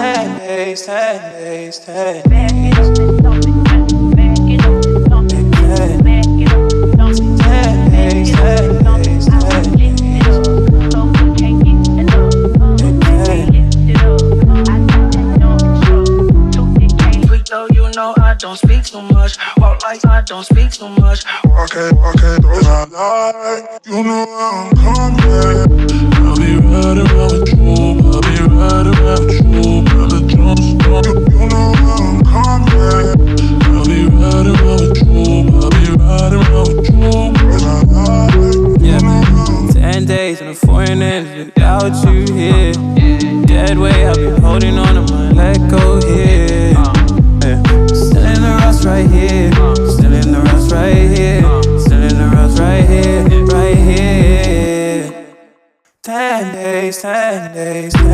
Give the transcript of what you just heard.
10 days, 10 days, 10 Back it up and dump it, back it up and dump it, back it up and dump it, 10 days, 10 days, 10 days. lift it up, so we can't get enough. Lift it up, I got that dumb truck, took the cane. Freak though, you know I don't speak too much. Walk like I don't speak too much. Walk it, those I like. You know I'm coming. I'll be riding around with you. I'll be riding around with you. Brother Jones, you know I'm coming. I'll be riding around with you. I'll be riding around with you. Those I like. Yeah, 10 days in a foreign land without you here. Dead weight, I've been holding on to my let go here. Still in the rust right here. Still in the rust right here. Still in the rust right here. Right here. 10 days, 10 days, 10